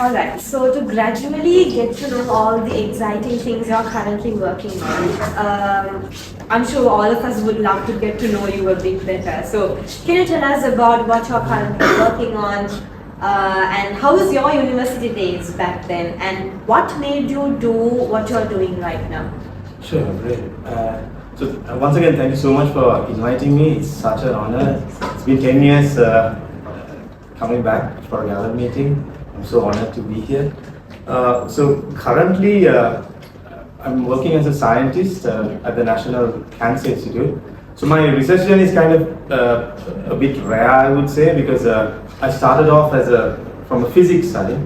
Alright, so to gradually get to know all the exciting things you're currently working on, I'm sure all of us would love to get to know you a bit better. So, can you tell us about what you're currently working on, and how was your university days back then, and what made you do what you're doing right now? Sure, great. Once again, thank you so much for inviting me. It's such an honor. It's been 10 years coming back for a Gavel meeting. I'm so honored to be here. Currently, I'm working as a scientist at the National Cancer Institute. So my research journey is kind of a bit rare, I would say, because I started off from a physics study,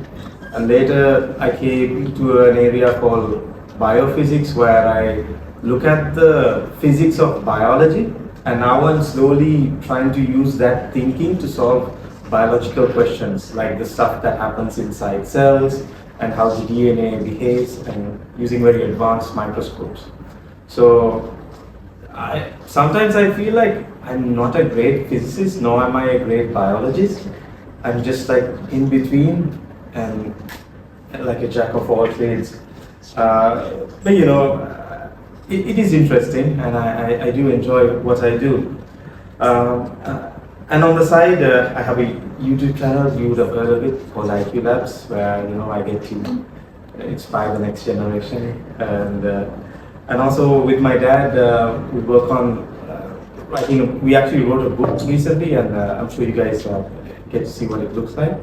and later I came to an area called biophysics, where I look at the physics of biology, and now I'm slowly trying to use that thinking to solve biological questions, like the stuff that happens inside cells and how the DNA behaves, and using very advanced microscopes. So sometimes I feel like I'm not a great physicist, nor am I a great biologist. I'm just like in between and like a jack of all trades. But it is interesting, and I do enjoy what I do. And on the side, I have a YouTube channel. You would have heard of it, called IQ Labs, where I get to inspire the next generation. And also with my dad, we work on writing. We actually wrote a book recently, and I'm sure you guys get to see what it looks like.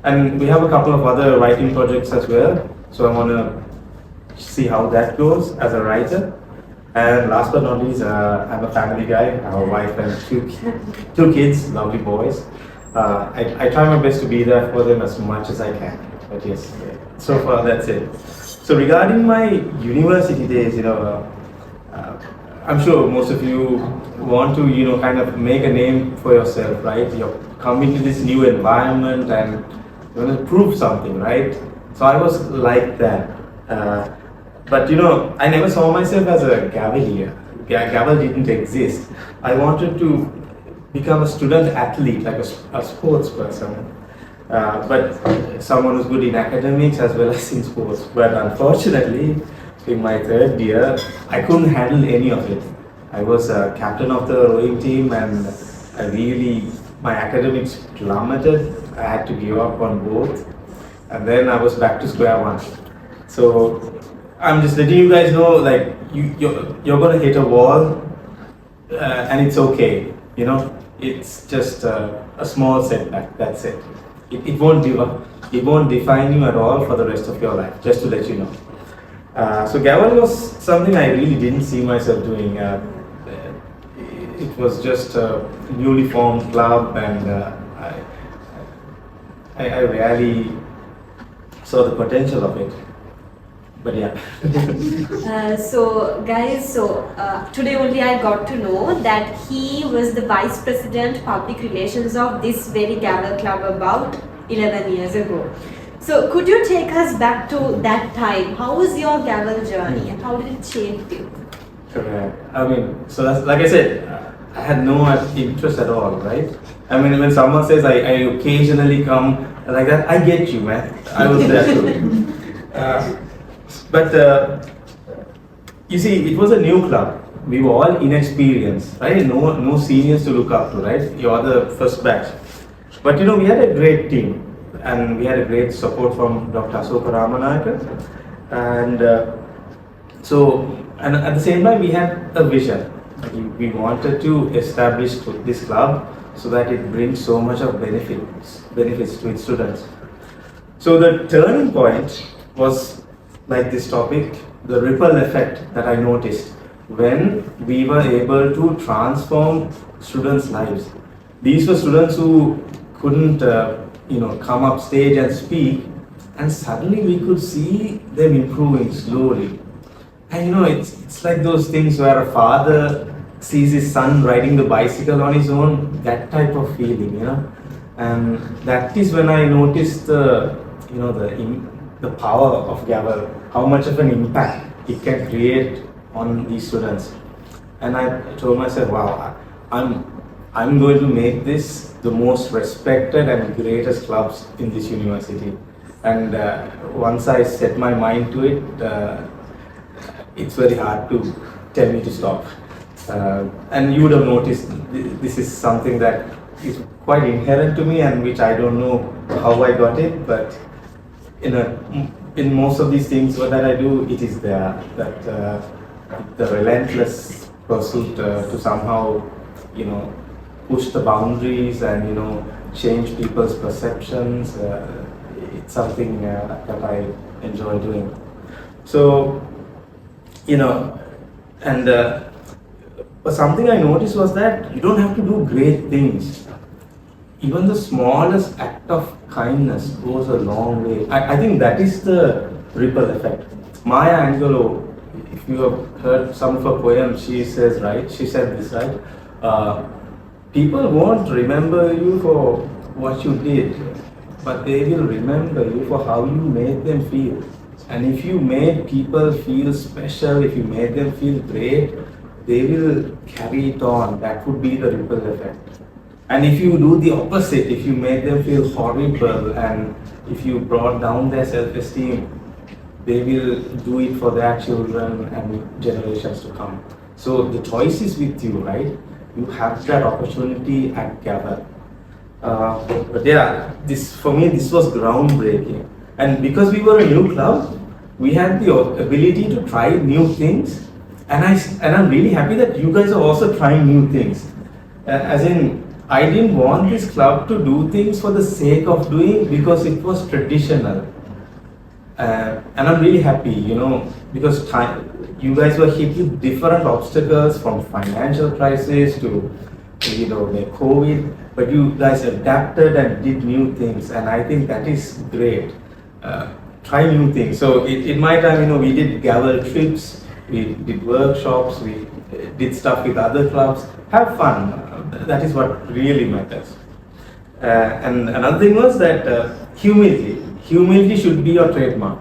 And we have a couple of other writing projects as well. So I want to see how that goes as a writer. And last but not least, I'm a family guy. I have a wife and two kids, lovely boys. I try my best to be there for them as much as I can. But yes, so far that's it. So regarding my university days, I'm sure most of you want to, kind of make a name for yourself, right? You're coming to this new environment and you want to prove something, right? So I was like that. But I never saw myself as a Gavelier. Gavel didn't exist. I wanted to become a student athlete, like a sports person. But someone who's good in academics as well as in sports. But unfortunately, in my third year, I couldn't handle any of it. I was a captain of the rowing team, and my academics plummeted. I had to give up on both. And then I was back to square one. So I'm just letting you guys know, like, you're gonna hit a wall, and it's okay. It's just a small setback. That's it. It won't define you at all for the rest of your life. Just to let you know. So Gavel was something I really didn't see myself doing. It was just a newly formed club, and I rarely saw the potential of it. But yeah. So guys, today only I got to know that he was the vice president public relations of this very Gavel club about 11 years ago. So could you take us back to that time? How was your Gavel journey, and how did it shape you? Correct. So that's, like I said, I had no interest at all, right? When someone says I occasionally come like that, I get you, man. I was there too. But you see, it was a new club. We were all inexperienced, right? No seniors to look up to, right? You're the first batch. But we had a great team, and we had a great support from Dr. Asoka Ramanayaka. And and at the same time, we had a vision. We wanted to establish this club so that it brings so much of benefits to its students. So the turning point was like this topic, the ripple effect that I noticed when we were able to transform students' lives. These were students who couldn't, come up stage and speak, and suddenly we could see them improving slowly. And it's like those things where a father sees his son riding the bicycle on his own, that type of feeling, And that is when I noticed the power of Gavel, how much of an impact it can create on these students. And I told myself, wow, I'm going to make this the most respected and greatest clubs in this university. and once I set my mind to it, it's very hard to tell me to stop. And you would have noticed this is something that is quite inherent to me and which I don't know how I got it, but in most of these things that I do, it is there, that the relentless pursuit to somehow, push the boundaries and, change people's perceptions. It's something that I enjoy doing. So, and but something I noticed was that you don't have to do great things. Even the smallest act of kindness goes a long way. I think that is the ripple effect. Maya Angelou, if you have heard some of her poems, she said this, right? People won't remember you for what you did, but they will remember you for how you made them feel. And if you made people feel special, if you made them feel great, they will carry it on. That would be the ripple effect. And if you do the opposite, if you make them feel horrible and if you brought down their self-esteem, they will do it for their children and generations to come. So the choice is with you, right? You have that opportunity at Gavel. But yeah, for me, this was groundbreaking. And because we were a new club, we had the ability to try new things. And I'm really happy that you guys are also trying new things. As in, I didn't want this club to do things for the sake of doing because it was traditional. And I'm really happy, because you guys were hit with different obstacles from financial crisis to, the COVID, but you guys adapted and did new things, and I think that is great. Try new things. So in my time, we did Gavel trips, we did workshops, we did stuff with other clubs. Have fun. That is what really matters. And another thing was that humility. Humility should be your trademark.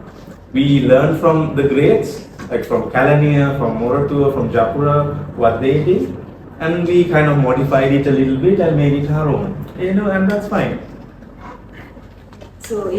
We learn from the greats, like from Kalania, from Moratua, from Japura, what they did, and we kind of modified it a little bit and made it our own. And that's fine. So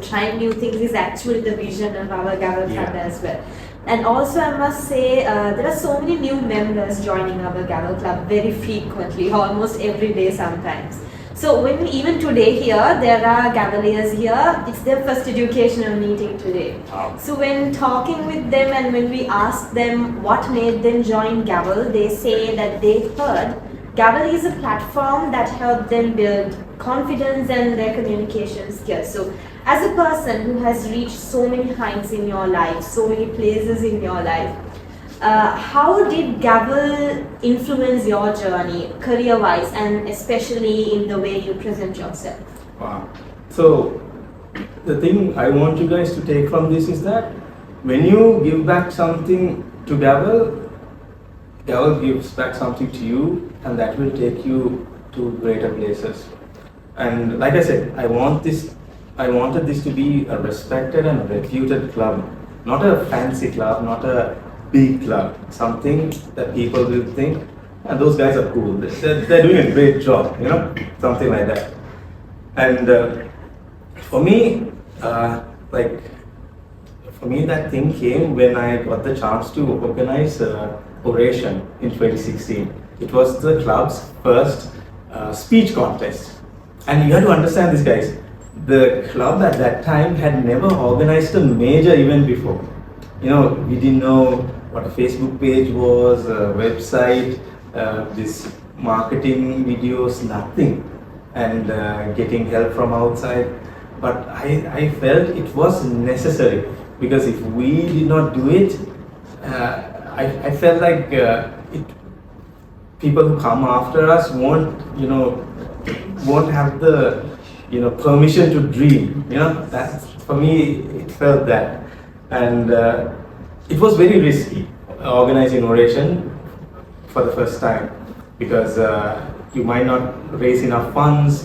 trying new things is actually the vision of our Gavel Club as well. And also I must say, there are so many new members joining our Gavel Club very frequently, almost every day sometimes. So even today here, there are Gaveliers here, it's their first educational meeting today. So when talking with them and when we ask them what made them join Gavel, they say that they heard Gavel is a platform that helped them build confidence and their communication skills. So as a person who has reached so many heights in your life, so many places in your life, how did Gavel influence your journey, career-wise, and especially in the way you present yourself? Wow. So, the thing I want you guys to take from this is that when you give back something to Gavel, Gavel gives back something to you, and that will take you to greater places. And like I said, I wanted this to be a respected and reputed club, not a fancy club, not a big club, something that people will think, and those guys are cool, they're doing a great job, something like that. And for me, that thing came when I got the chance to organize Oration in 2016. It was the club's first speech contest. And you have to understand this, guys. The club at that time had never organized a major event before. We didn't know what a Facebook page was, a website, this marketing videos, nothing. And getting help from outside. But I felt it was necessary, because if we did not do it, I felt like people who come after us won't have the permission to dream. That's, for me, it felt that. And it was very risky organizing Oration for the first time, because you might not raise enough funds,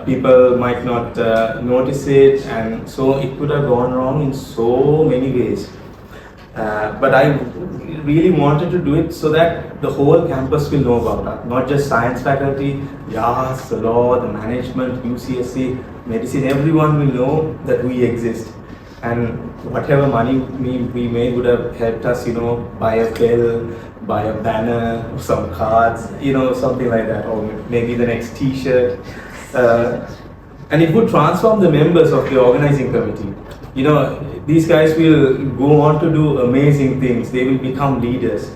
people might not notice it, and so it could have gone wrong in so many ways. But I really wanted to do it so that the whole campus will know about it, not just science faculty, YAS, the law, the management, UCSC, medicine, everyone will know that we exist. And whatever money we made would have helped us, buy a pill, buy a banner, some cards, something like that, or maybe the next T-shirt. And it would transform the members of the organizing committee. These guys will go on to do amazing things. They will become leaders,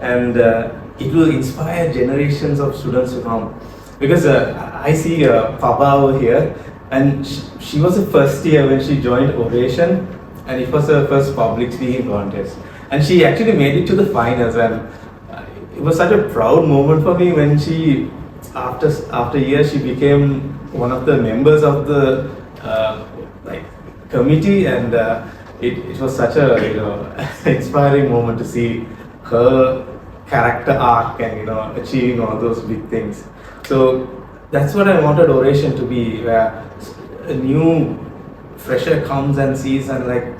and it will inspire generations of students to come. Because I see Papa over here, and she was the first year when she joined Oration, and it was her first public speaking contest. And she actually made it to the finals, and it was such a proud moment for me when she, after years, she became one of the members of the committee, and it was such a inspiring moment to see her character arc and achieving all those big things. So that's what I wanted Oration to be, where a new fresher comes and sees and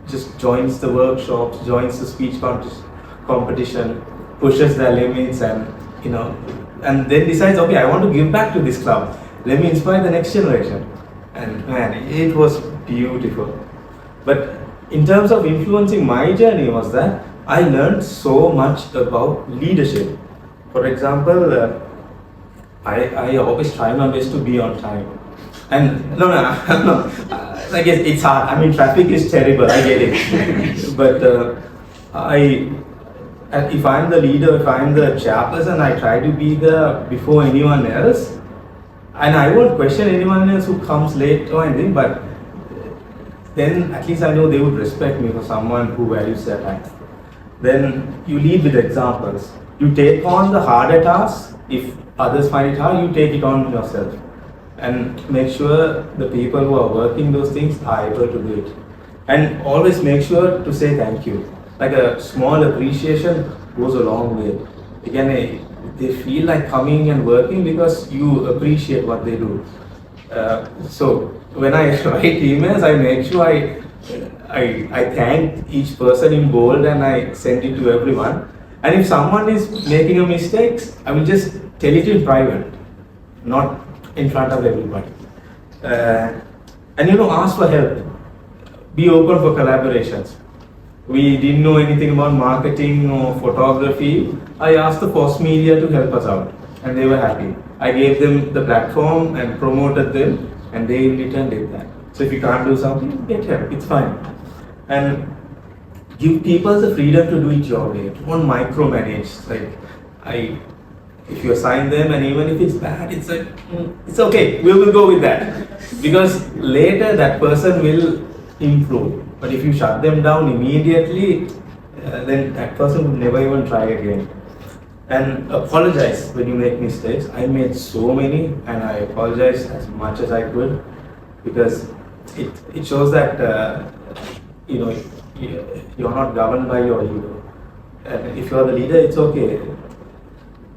just joins the workshops, joins the speech competition, pushes their limits, and and then decides, okay, I want to give back to this club. Let me inspire the next generation. And man, it was beautiful. But in terms of influencing my journey was that I learned so much about leadership. For example, I always try my best to be on time. And no, I guess it's hard. I mean, traffic is terrible. I get it. But if I'm the leader, if I'm the chairperson, I try to be there before anyone else. And I won't question anyone else who comes late or anything, but then at least I know they would respect me for someone who values their time. Then you lead with examples. You take on the harder tasks. If others find it hard, you take it on yourself. And make sure the people who are working those things are able to do it. And always make sure to say thank you. Like a small appreciation goes a long way. Again, they feel like coming and working because you appreciate what they do. So when I write emails, I make sure I thank each person in bold and I send it to everyone. And if someone is making a mistake, I will just tell it in private, not in front of everybody. And ask for help. Be open for collaborations. We didn't know anything about marketing or photography. I asked the post media to help us out, and they were happy. I gave them the platform and promoted them, and they in return did that. So if you can't do something, get help. It's fine. And give people the freedom to do it your way. Don't micromanage. If you assign them, and even if it's bad, it's okay. We will go with that, because later that person will improve. But if you shut them down immediately, then that person would never even try again. And apologize when you make mistakes. I made so many, and I apologized as much as I could, because it shows that you're not governed by your ego. And if you're the leader, it's okay.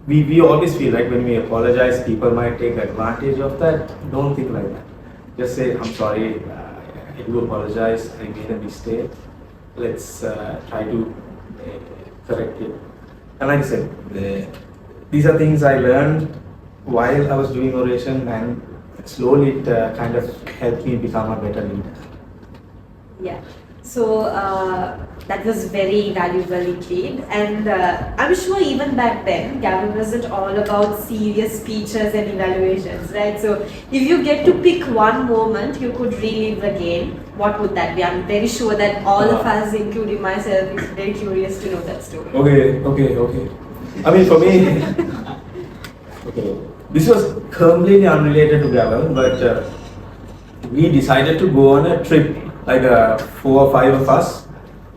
We always feel like when we apologize, people might take advantage of that. Don't think like that. Just say, I'm sorry. I do apologize, I made a mistake. Let's try to correct it. And like I said, these are things I learned while I was doing Oration, and slowly it kind of helped me become a better leader. Yeah. So that was very valuable indeed, and I'm sure even back then, Gavel wasn't all about serious speeches and evaluations, right? So if you get to pick one moment you could relive again, what would that be? I'm very sure that all of us, including myself, is very curious to know that story. Okay. I mean, for me, okay, this was completely unrelated to Gavel, but we decided to go on a trip. 4 or 5 of us.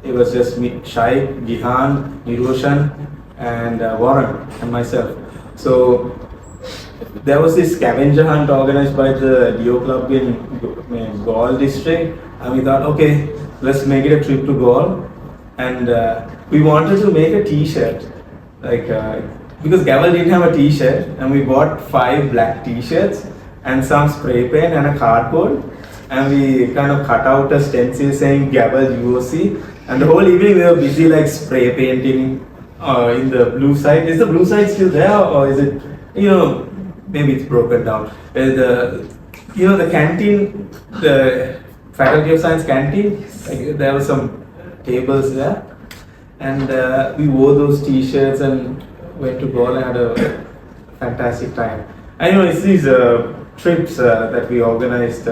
It was just me, Shai, Gihan, Niroshan, and Warren and myself. So there was this scavenger hunt organized by the Leo Club in Gaul district, and we thought, okay, let's make it a trip to Gaul. And we wanted to make a T-shirt, because Gavel didn't have a T-shirt, and we bought 5 black T-shirts and some spray paint and a cardboard. And we kind of cut out a stencil saying Gavel UOC, and the whole evening we were busy spray painting in the blue side. Is the blue side still there, or is it, maybe it's broken down? The you know the canteen, the Faculty of Science canteen, like, there were some tables there, and we wore those t-shirts and went to Gavel and had a fantastic time. And you know, it's these trips that we organized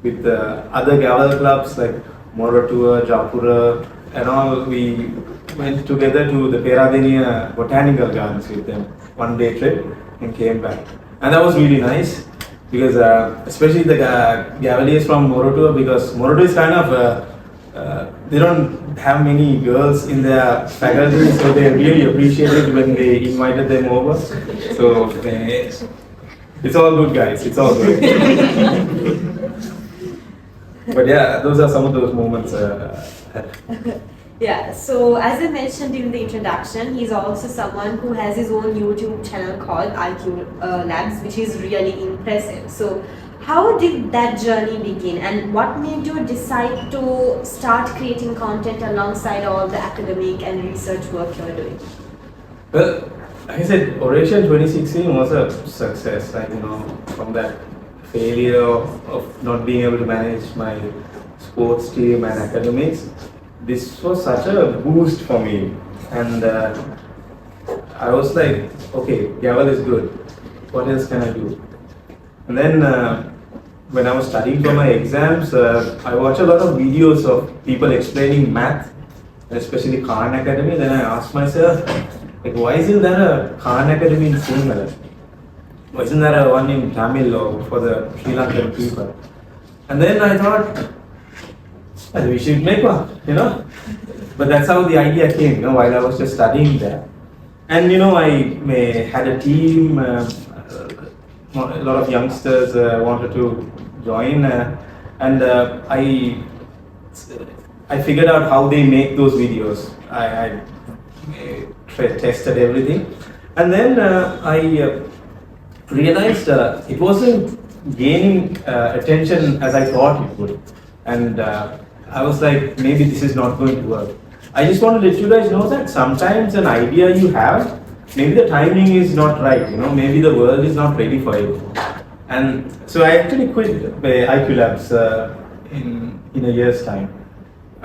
with other Gavel clubs like Moratua, Japura, and all. We went together to the Peradeniya Botanical Gardens with them, 1 day trip, and came back. And that was really nice because especially the Gaveliers from Moratua, because Moratua is kind of they don't have many girls in their faculty, so they really appreciated when they invited them over. So it's all good, guys. It's all good. But yeah, those are some of those moments. Yeah, so as I mentioned in the introduction, he's also someone who has his own YouTube channel called IQ Labs, which is really impressive. So how did that journey begin, and what made you decide to start creating content alongside all the academic and research work you're doing? Well, like I said, Oration 2016 was a success. Like, you know, from that failure of not being able to manage my sports team and academics, this was such a boost for me. And I was like, okay, Gavel is good. What else can I do? And then when I was studying for my exams, I watched a lot of videos of people explaining math, especially Khan Academy. Then I asked myself, like, why isn't there a Khan Academy in Sinhala? Why isn't there a one in Tamil or for the Sri Lankan people? And then I thought, well, we should make one, you know. But that's how the idea came, you know, while I was just studying there. And you know, had a team, a lot of youngsters wanted to join, and I figured out how they make those videos. I tested everything, and then I realized it wasn't gaining attention as I thought it would, and I was like, maybe this is not going to work. I just want to let you guys know that sometimes an idea you have, maybe the timing is not right, you know, maybe the world is not ready for it. And so I actually quit IQ Labs in a year's time.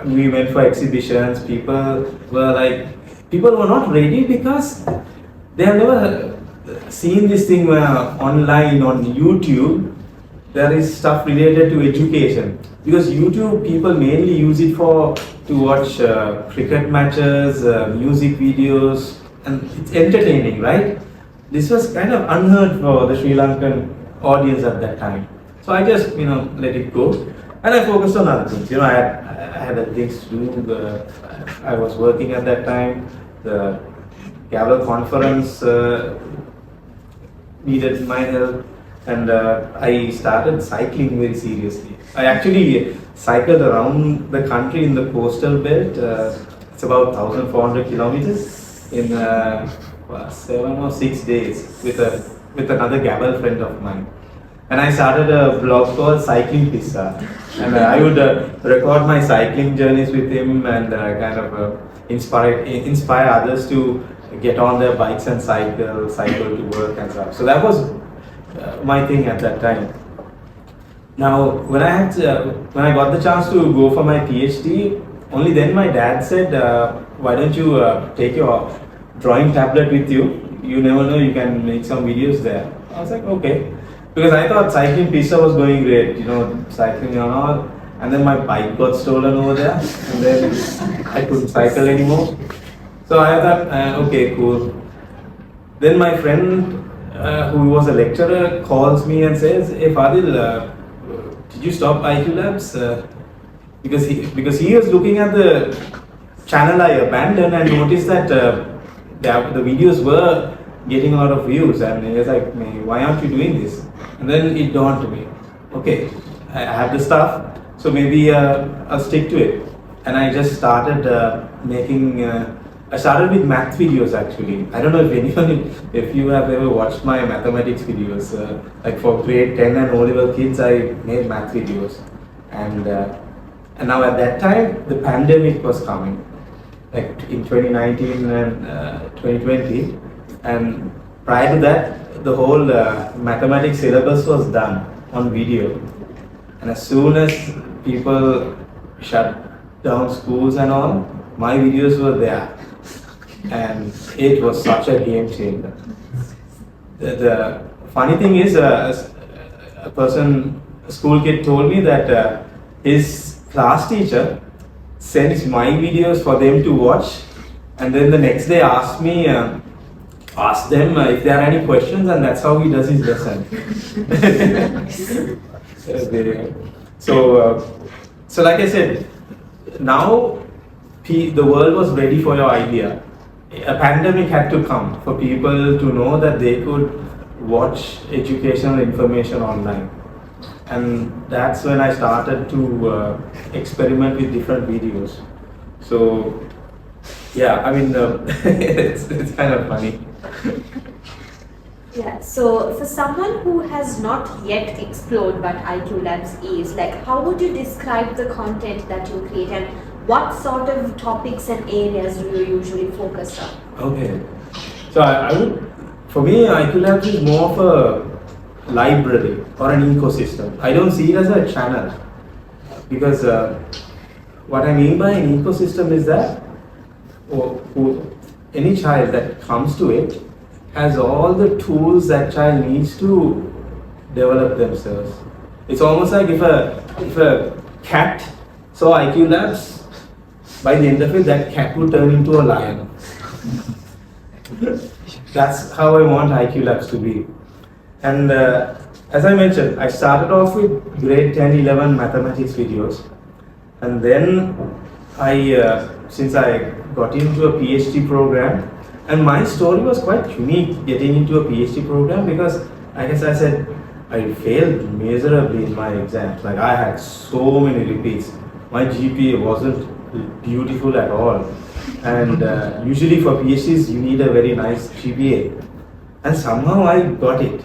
We went for exhibitions, people were not ready because they have never seen this thing online on YouTube. There is stuff related to education, because YouTube people mainly use it to watch cricket matches, music videos, and it's entertaining, right? This was kind of unheard for the Sri Lankan audience at that time. So I just, you know, let it go, and I focused on other things. You know, I had other things to do. I was working at that time. The Gavel conference needed my help, and I started cycling very seriously. I actually cycled around the country in the coastal belt. It's about 1,400 kilometers in 7 or 6 days with another Gavel friend of mine. And I started a blog called Cycling Pizza, and I would record my cycling journeys with him and kind of inspire others to get on their bikes and cycle to work and stuff. So that was my thing at that time. Now, when I got the chance to go for my PhD, only then my dad said, "Why don't you take your drawing tablet with you? You never know, you can make some videos there." I was like, okay, because I thought cycling pizza was going great, you know, cycling and all. And then my bike got stolen over there, and then I couldn't cycle anymore. So I thought, okay, cool. Then my friend, who was a lecturer, calls me and says, "Hey Fadil, did you stop IQ Labs?" Because he was looking at the channel I abandoned and noticed that the videos were getting a lot of views, and he was like, "Why aren't you doing this?" And then it dawned to me, okay, I have the stuff, so maybe I'll stick to it. And I just started making. I started with math videos actually. I don't know if you have ever watched my mathematics videos. Like for grade 10 and O-level kids, I made math videos. And now at that time, the pandemic was coming, like in 2019 and 2020. And prior to that, the whole mathematics syllabus was done. on video. And as soon as people shut down schools and all, my videos were there. And it was such a game changer. The funny thing is, a school kid told me that his class teacher sends my videos for them to watch, and then the next day ask them if there are any questions, and that's how he does his lesson. So like I said, now the world was ready for your idea. A pandemic had to come for people to know that they could watch educational information online. And that's when I started to experiment with different videos. So, yeah, I mean, it's kind of funny. Yeah, so for someone who has not yet explored what IQ Labs is, like how would you describe the content that you create and what sort of topics and areas do you usually focus on? Okay, so I would, for me, IQ Labs is more of a library or an ecosystem. I don't see it as a channel, because what I mean by an ecosystem is that any child that comes to it has all the tools that child needs to develop themselves. It's almost like if a cat saw IQ Labs, by the end of it, that cat would turn into a lion. That's how I want IQ Labs to be. And as I mentioned, I started off with grade 10, 11 mathematics videos. And then since I got into a PhD program, and my story was quite unique getting into a PhD program, because, like as I said, I failed miserably in my exams. Like I had so many repeats. My GPA wasn't beautiful at all. And usually for PhDs, you need a very nice GPA. And somehow I got it.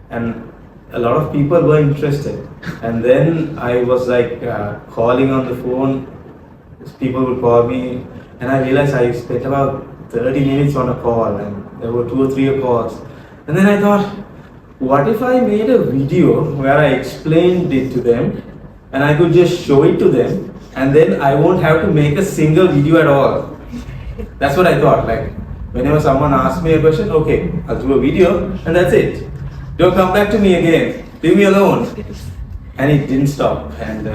And a lot of people were interested. And then I was like calling on the phone. People would call me, and I realized I spent about 30 minutes on a call, and there were 2 or 3 calls. And then I thought, what if I made a video where I explained it to them, and I could just show it to them, and then I won't have to make a single video at all. That's what I thought. Like whenever someone asks me a question, okay, I'll do a video, and that's it. Don't come back to me again. Leave me alone. And it didn't stop. And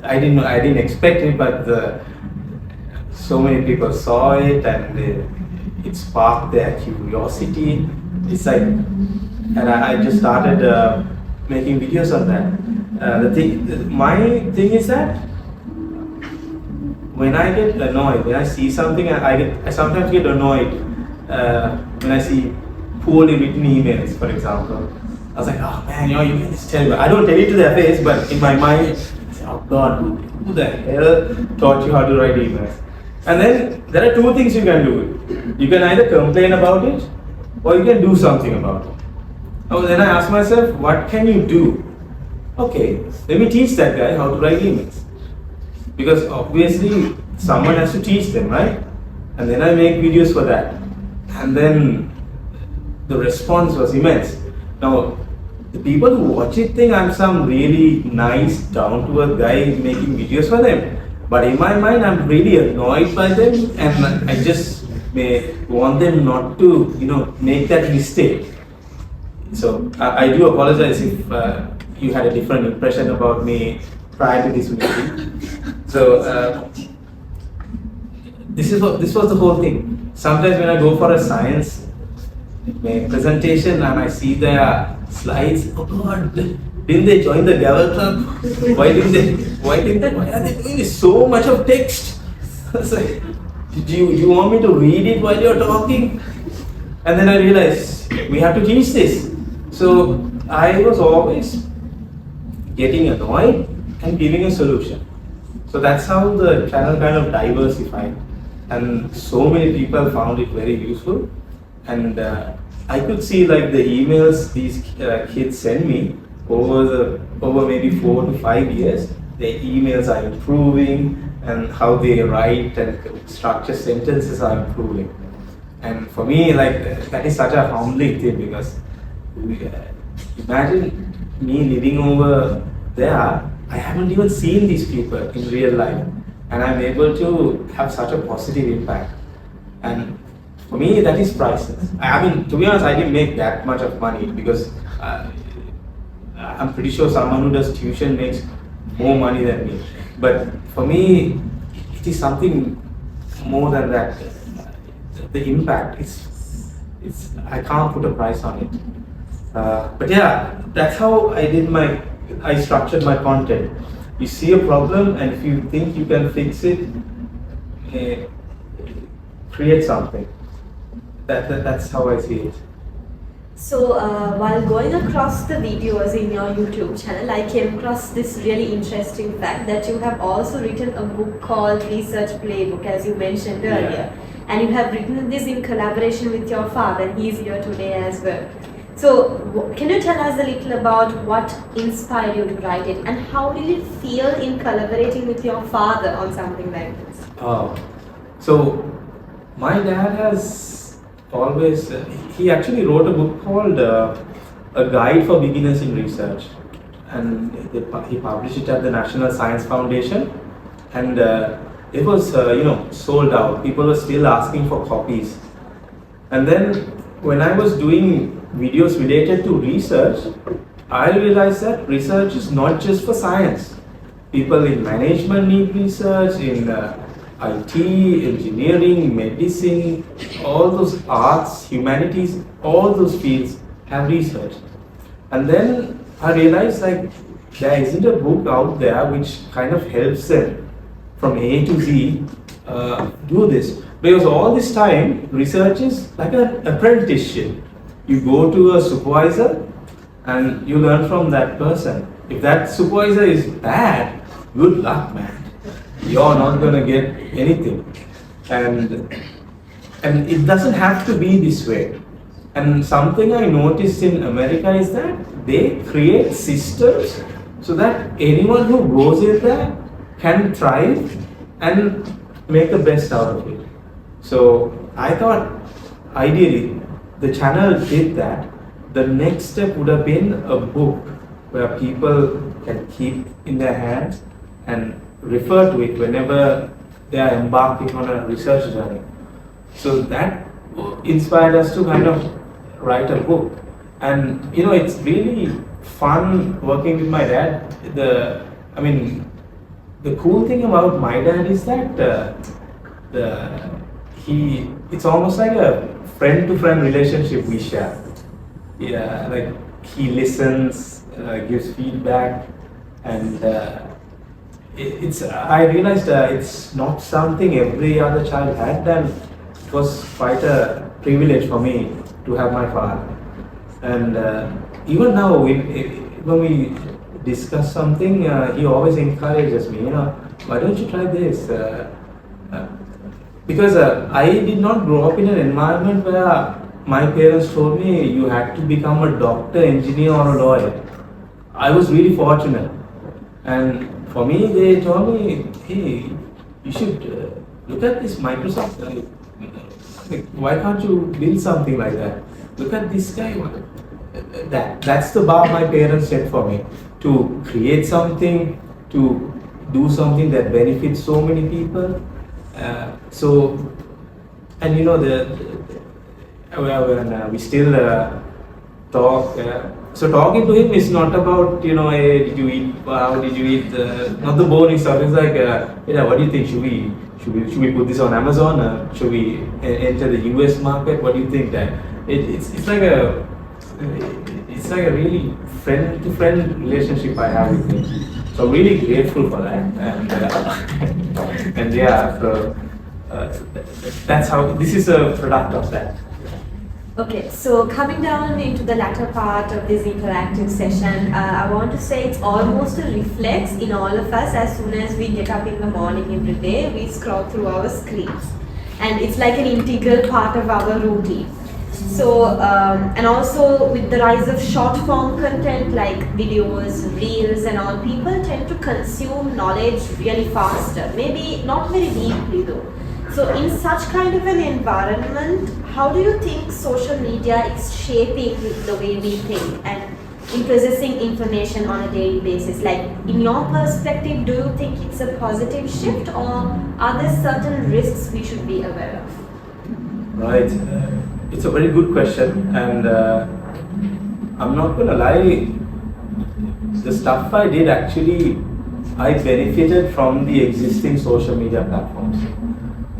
I didn't expect it, but so many people saw it, and it sparked their curiosity. It's like, and I just started making videos on that. My thing is that when I get annoyed, when I see something, I sometimes get annoyed when I see poorly written emails, for example. I was like, oh man, your email is terrible. I don't tell it to their face, but in my mind, I say, oh God, who the hell taught you how to write emails? And then there are 2 things you can do. You can either complain about it, or you can do something about it. Oh, then I ask myself, what can you do? Okay, let me teach that guy how to write emails. Because obviously, someone has to teach them, right? And then I make videos for that. And then the response was immense. Now, the people who watch it think I'm some really nice, down-to-earth guy making videos for them. But in my mind, I'm really annoyed by them, and I just want them not to, make that mistake. So I do apologize if you had a different impression about me prior to this meeting. So this was the whole thing. Sometimes when I go for a science presentation and I see their slides, oh God, didn't they join the Gavel club? Why are they doing so much of text? So, do you want me to read it while you're talking? And then I realized we have to teach this. So I was always getting annoyed and giving a solution. So that's how the channel kind of diversified, and so many people found it very useful. And I could see like the emails these kids send me over maybe 4 to 5 years. Their emails are improving, and how they write and structure sentences are improving. And for me, like that is such a humbling thing, because imagine me living over there, I haven't even seen these people in real life, and I'm able to have such a positive impact. And for me, that is priceless. I mean, to be honest, I didn't make that much of money because I'm pretty sure someone who does tuition makes more money than me. But for me, it is something more than that. The impact it's I can't put a price on it. But yeah, that's how I structured my content. You see a problem, and if you think you can fix it, eh, create something. That's how I see it. So, while going across the videos in your YouTube channel, I came across this really interesting fact that you have also written a book called Research Playbook, as you mentioned earlier. And you have written this in collaboration with your father, and he's here today as well. So, can you tell us a little about what inspired you to write it, and how did it feel in collaborating with your father on something like this? So my dad has always, he actually wrote a book called A Guide for Beginners in Research, and he published it at the National Science Foundation, and it was sold out. People were still asking for copies. And then when I was doing videos related to research, I realized that research is not just for science. People in management need research, in IT, engineering, medicine, all those arts, humanities, all those fields have research. And then I realized like there isn't a book out there which kind of helps them from A to Z do this. Because all this time, research is like an apprenticeship. You go to a supervisor and you learn from that person. If that supervisor is bad, good luck, man. You're not gonna get anything. And it doesn't have to be this way. And something I noticed in America is that they create systems so that anyone who goes in there can thrive and make the best out of it. So I thought ideally the channel did that. The next step would have been a book where people can keep in their hands and refer to it whenever they are embarking on a research journey. So that inspired us to kind of write a book. And it's really fun working with my dad. The cool thing about my dad is that it's almost like a friend-to-friend relationship we share. Yeah, like he listens, gives feedback, and I realized it's not something every other child had, and it was quite a privilege for me to have my father. And even now, when we discuss something, he always encourages me. Why don't you try this? Because I did not grow up in an environment where my parents told me you had to become a doctor, engineer, or a lawyer. I was really fortunate, and for me, they told me, hey, you should look at this Microsoft guy. Why can't you build something like that? Look at this guy. That's the bar my parents set for me, to create something, to do something that benefits so many people. When we still talk. So talking to him is not about hey, did you eat? How did you eat? Not the boring stuff. It's like what do you think? Should we put this on Amazon? Should we enter the US market? What do you think? That it's like a really friend-to-friend relationship I have with him. So I'm really grateful for that. And yeah, so that's how this is a product of that. Okay, so coming down into the latter part of this interactive session, I want to say it's almost a reflex in all of us. As soon as we get up in the morning every day, we scroll through our screens, and it's like an integral part of our routine. So, and also with the rise of short form content like videos, reels and all, people tend to consume knowledge really faster, maybe not very deeply though. So in such kind of an environment, how do you think social media is shaping the way we think, and in processing information on a daily basis? Like, in your perspective, do you think it's a positive shift, or are there certain risks we should be aware of? Right. It's a very good question, and I'm not gonna lie. The stuff I did actually, I benefited from the existing social media platforms.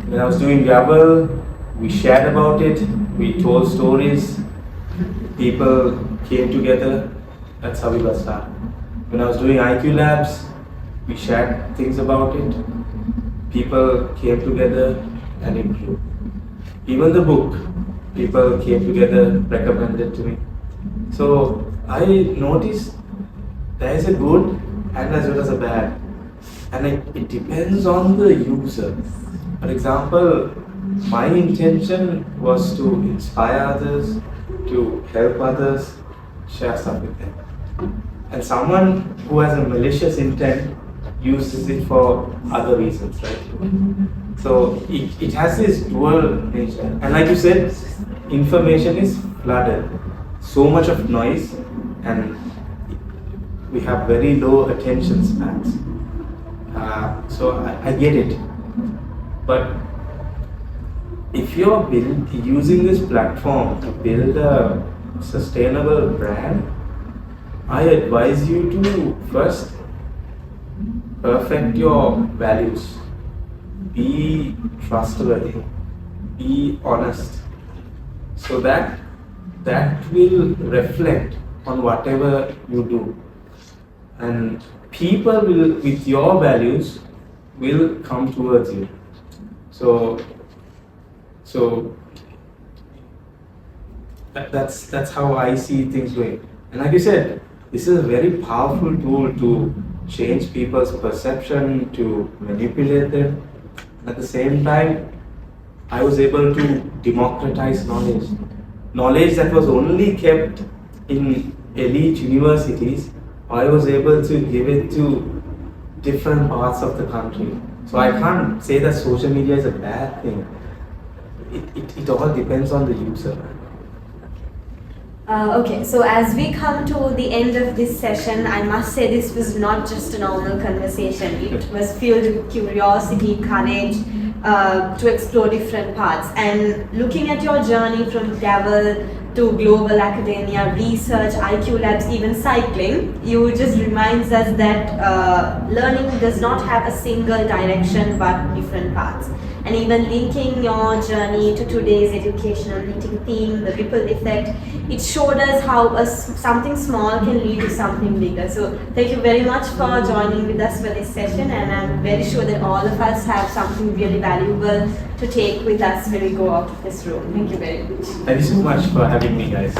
When I was doing Gavel, we shared about it, we told stories, people came together, that's how we got started. When I was doing IQ Labs, we shared things about it, people came together and improved. Even the book, people came together, recommended to me. So I noticed there is a good and as well as a bad, and it depends on the user. For example, my intention was to inspire others, to help others, share stuff with them. And someone who has a malicious intent uses it for other reasons, right? So it has this dual nature. And like you said, information is flooded. So much of noise, and we have very low attention spans. So I get it. But if you're using this platform to build a sustainable brand, I advise you to first perfect your values. Be trustworthy. Be honest. So that will reflect on whatever you do. And people will, with your values, will come towards you. So that's how I see things going. And like you said, this is a very powerful tool to change people's perception, to manipulate them. At the same time, I was able to democratize knowledge. Knowledge that was only kept in elite universities, I was able to give it to different parts of the country. So I can't say that social media is a bad thing. It all depends on the user. Okay, so as we come to the end of this session, I must say this was not just a normal conversation. It was filled with curiosity, courage, to explore different paths. And looking at your journey from Gavel to global academia, research, IQ labs, even cycling, you just reminds us that learning does not have a single direction but different paths. And even linking your journey to today's educational meeting theme, the ripple effect, it showed us how something small can lead to something bigger. So thank you very much for joining with us for this session, and I'm very sure that all of us have something really valuable to take with us when we go out of this room. Thank you very much. Thank you so much for having me, guys.